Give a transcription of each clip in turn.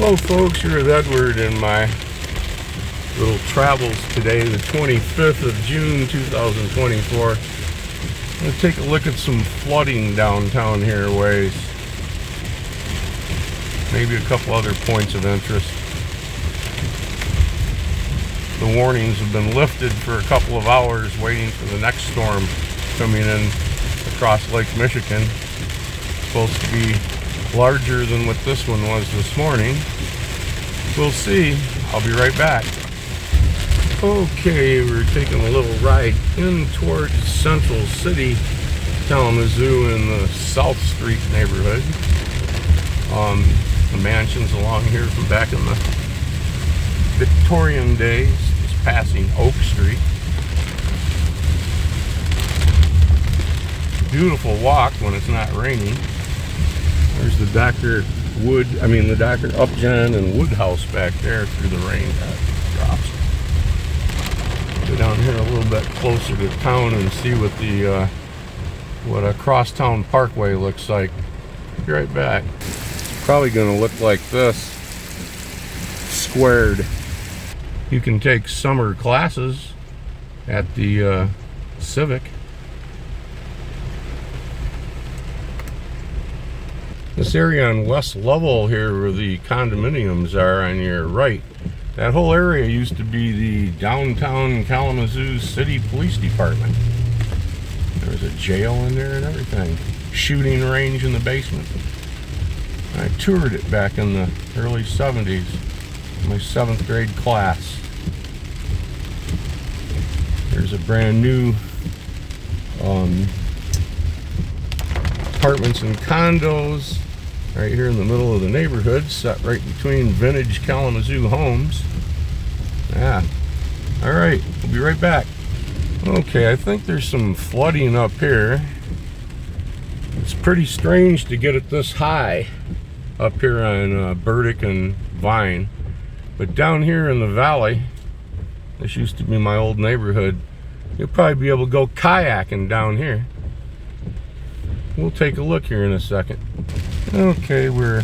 Hello folks, here is Edward in my little travels today, the 25th of June 2024. I'm going to take a look at some flooding downtown here ways. Maybe a couple other points of interest. The warnings have been lifted for a couple of hours waiting for the next storm coming in across Lake Michigan. It's supposed to be larger than what this one was this morning. We'll see. I'll be right back. Okay, we're taking a little ride in towards Central City, Kalamazoo in the South Street neighborhood. The mansions along here from back in the Victorian days, just passing Oak Street. Beautiful walk when it's not raining. There's the Dr. Upjohn and Wood house back there through the rain drops. Go down here a little bit closer to town and see what a crosstown parkway looks like. Be right back. It's probably going to look like this, squared. You can take summer classes at the Civic. This area on West Level here where the condominiums are on your right, that whole area used to be the downtown Kalamazoo City Police Department. There was a jail in there and everything. Shooting range in the basement. I toured it back in the early 70s, my 7th grade class. There's a brand new apartments and condos right here in the middle of the neighborhood, set right between vintage Kalamazoo homes. Yeah. Alright, we'll be right back. Okay, I think there's some flooding up here. It's pretty strange to get it this high up here on Burdick and Vine. But down here in the valley, this used to be my old neighborhood, you'll probably be able to go kayaking down here. We'll take a look here in a second. Okay, we're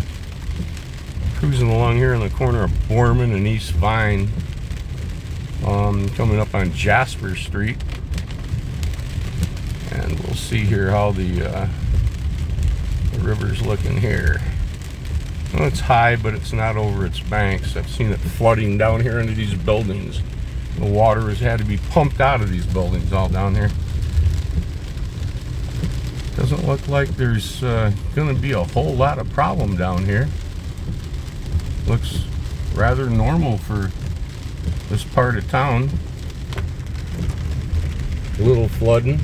cruising along here in the corner of Borman and East Vine. Coming up on Jasper Street. And we'll see here how the river's looking here. Well, it's high, but it's not over its banks. I've seen it flooding down here into these buildings. The water has had to be pumped out of these buildings all down here. Doesn't look like there's going to be a whole lot of problem down here. Looks rather normal for this part of town. A little flooding.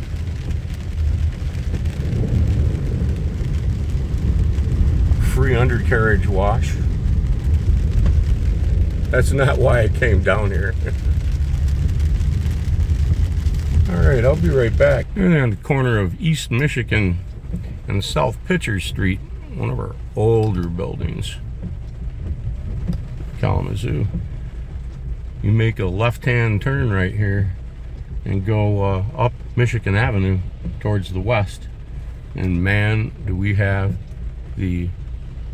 Free undercarriage wash. That's not why I came down here. Alright, I'll be right back. We're on the corner of East Michigan and South Pitcher Street, one of our older buildings. Kalamazoo. You make a left-hand turn right here and go up Michigan Avenue towards the west. And man, do we have the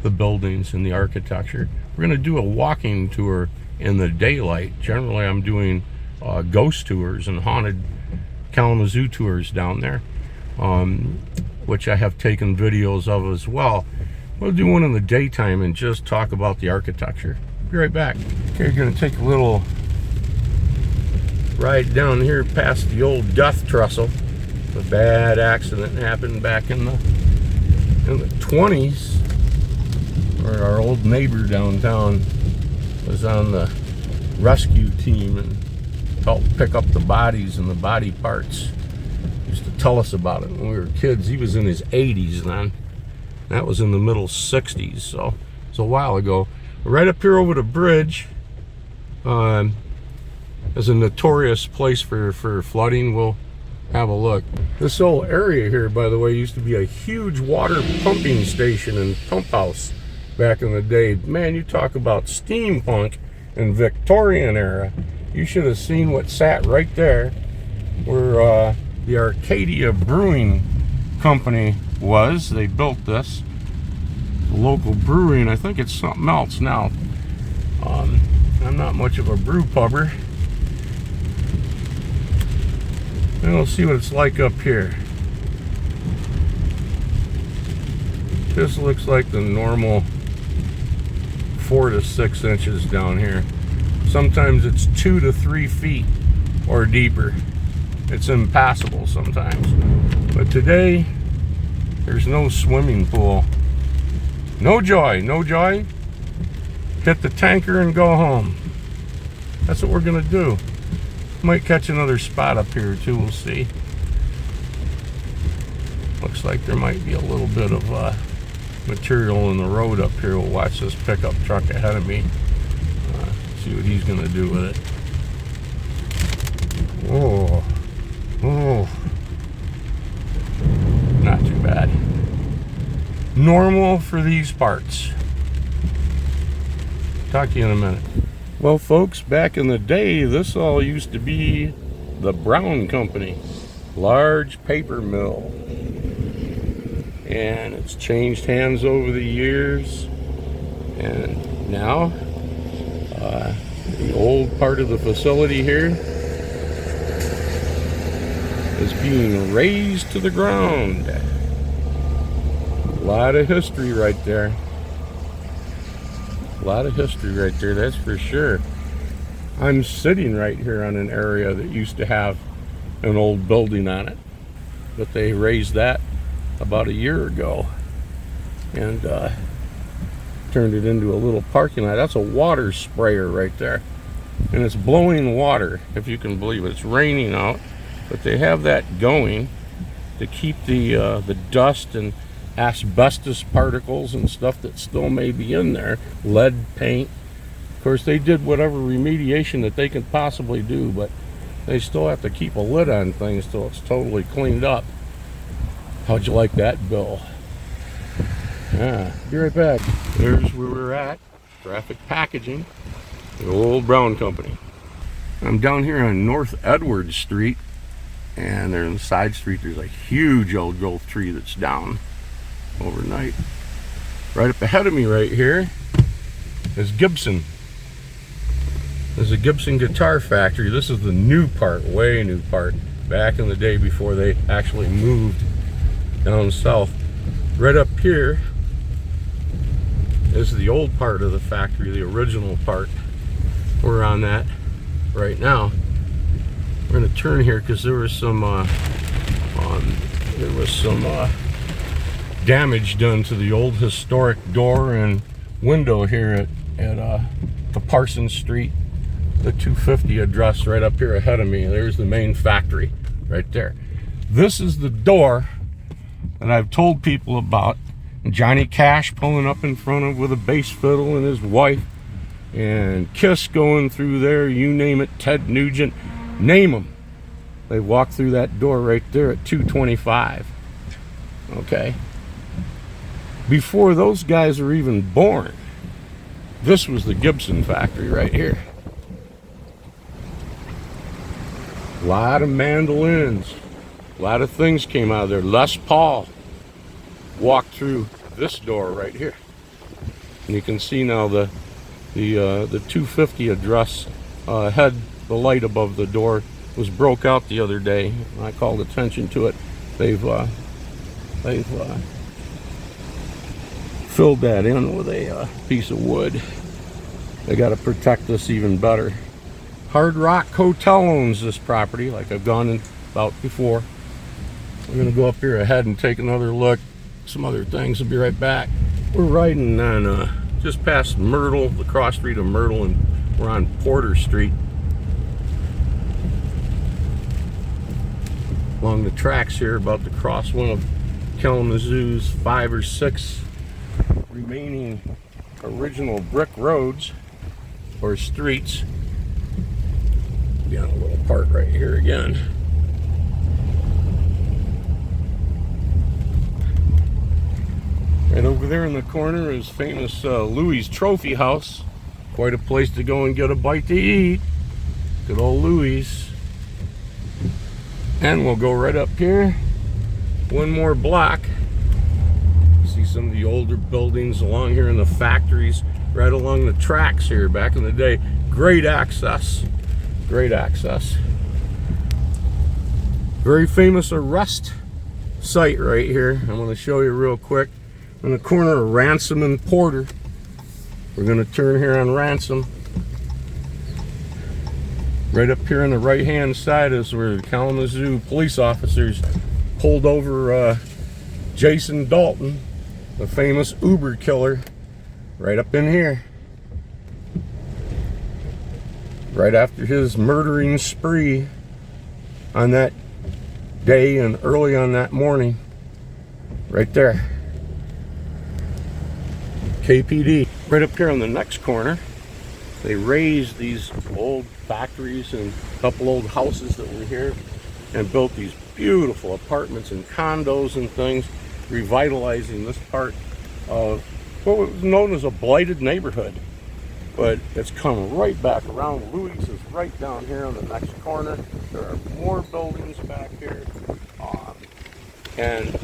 buildings and the architecture. We're going to do a walking tour in the daylight. Generally, I'm doing ghost tours and haunted Kalamazoo tours down there, which I have taken videos of as well. We'll do one in the daytime and just talk about the architecture. Be right back. Okay, we're going to take a little ride down here past the old death trestle. A bad accident happened back in the 20s, where our old neighbor downtown was on the rescue team and helped pick up the bodies and the body parts. He used to tell us about it when we were kids. He was in his 80s then. That was in the middle 60s, so it's a while ago. Right up here over the bridge is a notorious place for flooding. We'll have a look. This whole area here, by the way, used to be a huge water pumping station and pump house back in the day. Man, you talk about steampunk and Victorian era. You should have seen what sat right there where the Arcadia Brewing Company was. They built this. The local brewery, and I think it's something else now. I'm not much of a brew pubber. And we'll see what it's like up here. This looks like the normal 4 to 6 inches down here. Sometimes it's 2 to 3 feet or deeper. It's impassable sometimes. But today, there's no swimming pool. No joy, no joy. Hit the tanker and go home. That's what we're gonna do. Might catch another spot up here too, we'll see. Looks like there might be a little bit of material in the road up here. We'll watch this pickup truck ahead of me. See what he's gonna do with it. Oh, oh, not too bad. Normal for these parts. Talk to you in a minute. Well, folks, back in the day, this all used to be the Brown Company, large paper mill. And it's changed hands over the years. And now, the old part of the facility here is being razed to the ground. A lot of history right there. A lot of history right there, that's for sure. I'm sitting right here on an area that used to have an old building on it, but they raised that about a year ago and turned it into a little parking lot. That's a water sprayer right there, and it's blowing water, if you can believe it. It's raining out, but they have that going to keep the dust and asbestos particles and stuff that still may be in there, lead paint. Of course, they did whatever remediation that they could possibly do, but they still have to keep a lid on things till it's totally cleaned up. How'd you like that, Bill? Yeah, be right back. There's where we're at, Graphic Packaging, the old Brown Company. I'm down here on North Edward Street, and there in the side street there's a huge old growth tree that's down overnight. Right up ahead of me right here is Gibson. There's a Gibson guitar factory. This is the new part, way new part, back in the day before they actually moved down south. Right up here is the old part of the factory, the original part. We're on that right now. We're going to turn here because there was some damage done to the old historic door and window here at the Parsons Street, the 250 address right up here ahead of me. There's the main factory right there. This is the door that I've told people about. Johnny Cash pulling up in front of with a bass fiddle and his wife, and Kiss going through there, you name it, Ted Nugent, name them. They walk through that door right there at 225. Okay. Before those guys were even born, this was the Gibson factory right here. A lot of mandolins, a lot of things came out of there. Les Paul walked through this door right here, and you can see now the 250 address had the light above the door was broke out the other day. I called attention to it. They've filled that in with a piece of wood. They got to protect this even better. Hard Rock Hotel owns this property, like I've gone in about before. We're gonna go up here ahead and take another look, some other things. I'll be right back. We're riding on just past Myrtle, the cross street of Myrtle, and we're on Porter Street. Along the tracks here, about to cross one of Kalamazoo's 5 or 6 remaining original brick roads or streets. Be on a little part right here again. Right over there in the corner is famous Louis Trophy House. Quite a place to go and get a bite to eat. Good old Louis. And we'll go right up here, one more block. See some of the older buildings along here in the factories. right along the tracks here back in the day. Great access. Great access. Very famous arrest site right here. I'm going to show you real quick. In the corner of Ransom and Porter. We're going to turn here on Ransom. Right up here on the right hand side is where the Kalamazoo police officers pulled over Jason Dalton, the famous Uber killer, right up in here. Right after his murdering spree on that day and early on that morning. Right there. KPD. Right up here on the next corner, they raised these old factories and a couple old houses that were here and built these beautiful apartments and condos and things, revitalizing this part of what was known as a blighted neighborhood. But it's come right back around. Louis is right down here on the next corner. There are more buildings back here. And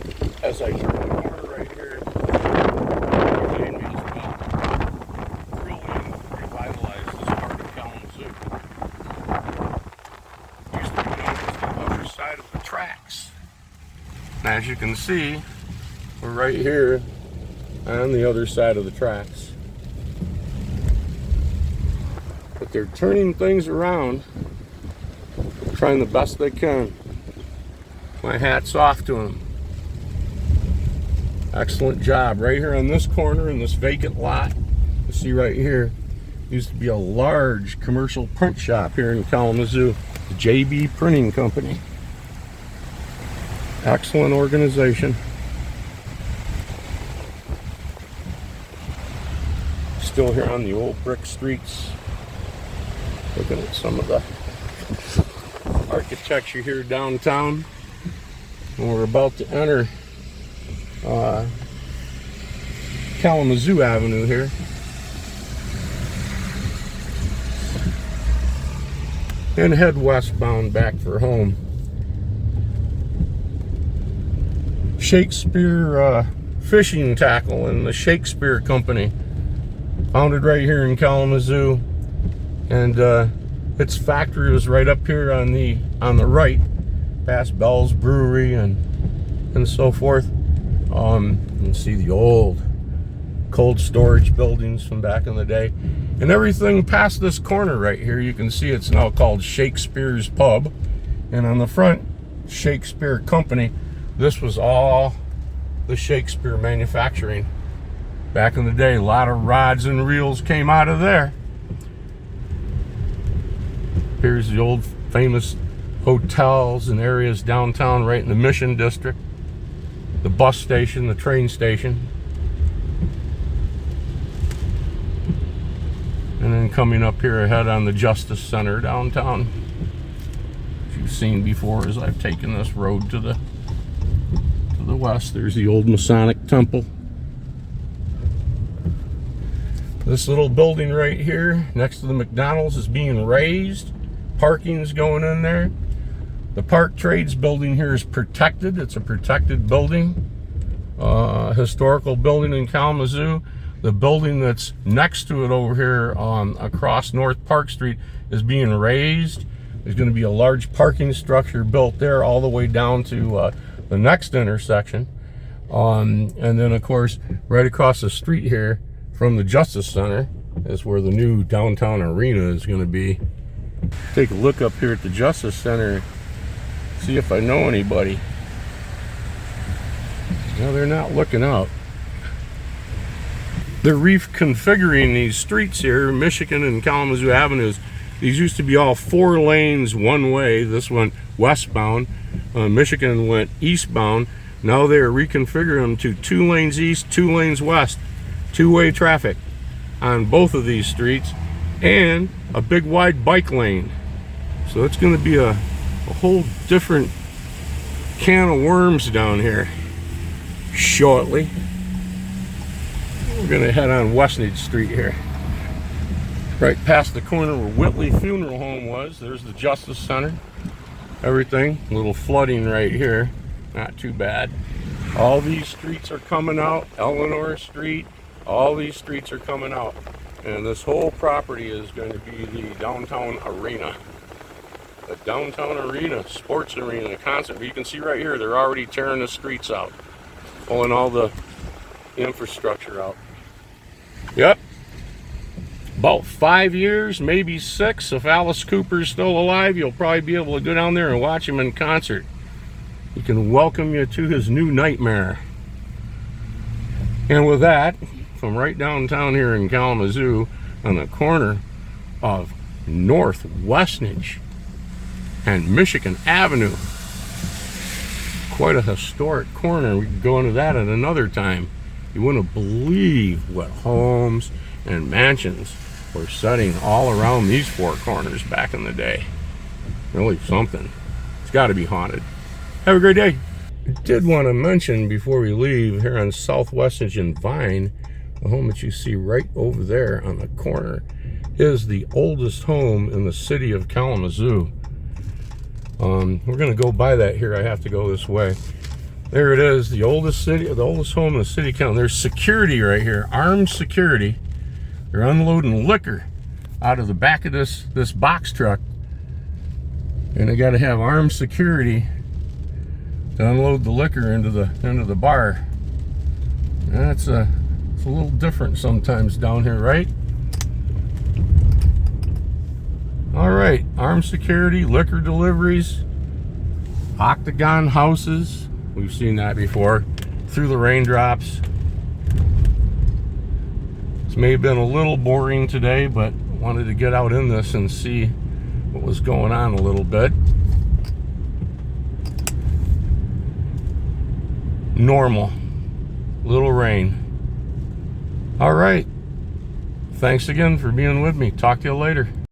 as I turn the corner right here, behind me as well, really revitalized this part of Kalamazoo. Used to be known as the other side of the tracks. And as you can see, we're right here on the other side of the tracks. But they're turning things around, trying the best they can. My hat's off to them. Excellent job. Right here on this corner in this vacant lot, you see right here, used to be a large commercial print shop here in Kalamazoo, the JB Printing Company. Excellent organization. Still here on the old brick streets. Looking at some of the architecture here downtown. And we're about to enter Kalamazoo Avenue here. And head westbound back for home. Shakespeare Fishing Tackle and the Shakespeare Company. Founded right here in Kalamazoo. And its factory was right up here on the right, past Bell's Brewery and so forth. You can see the old cold storage buildings from back in the day, and everything past this corner right here. You can see it's now called Shakespeare's Pub, and on the front, Shakespeare Company. This was all the Shakespeare manufacturing back in the day. A lot of rods and reels came out of there. Here's the old famous hotels and areas downtown right in the Mission District. The bus station, the train station. And then coming up here ahead on the Justice Center downtown. As you've seen before as I've taken this road to the west. There's the old Masonic Temple. This little building right here next to the McDonald's is being raised. Parking's going in there. The Park Trades building here is protected. It's a protected building. Historical building in Kalamazoo. The building that's next to it over here across North Park Street is being raised. There's going to be a large parking structure built there all the way down to the next intersection. And then, of course, right across the street here from the Justice Center is where the new downtown arena is going to be. Take a look up here at the Justice Center, see if I know anybody. No, they're not looking out. They're reconfiguring these streets here, Michigan and Kalamazoo Avenues. These used to be all 4 lanes one way. This went westbound. Michigan went eastbound. Now they're reconfiguring them to 2 lanes east, 2 lanes west. 2-way traffic on both of these streets, and a big wide bike lane. So it's going to be a whole different can of worms down here shortly. We're going to head on Westnedge Street here. Right past the corner where Whitley Funeral Home was, there's the Justice Center. Everything, a little flooding right here, not too bad. All these streets are coming out. Eleanor Street, All these streets are coming out. And this whole property is going to be the downtown arena. The downtown arena, sports arena, concert. You can see right here, they're already tearing the streets out. Pulling all the infrastructure out. Yep. About 5 years, maybe 6. If Alice Cooper's still alive, you'll probably be able to go down there and watch him in concert. He can welcome you to his new nightmare. And with that, from right downtown here in Kalamazoo, on the corner of North Westnedge and Michigan Avenue. Quite a historic corner. We could go into that at another time. You wouldn't believe what homes and mansions were setting all around these four corners back in the day. Really something. It's got to be haunted. Have a great day. I did want to mention before we leave, here on South Westnedge and Vine, the home that you see right over there on the corner is the oldest home in the city of Kalamazoo. We're going to go by that here. I have to go this way. There it is, the oldest home in the city of Kalamazoo. There's security right here, armed security. They're unloading liquor out of the back of this box truck, and they got to have armed security to unload the liquor into the bar. It's a little different sometimes down here, right? All right, armed security, liquor deliveries, octagon houses. We've seen that before. Through the raindrops. This may have been a little boring today, but wanted to get out in this and see what was going on a little bit. Normal. Little rain. All right. Thanks again for being with me. Talk to you later.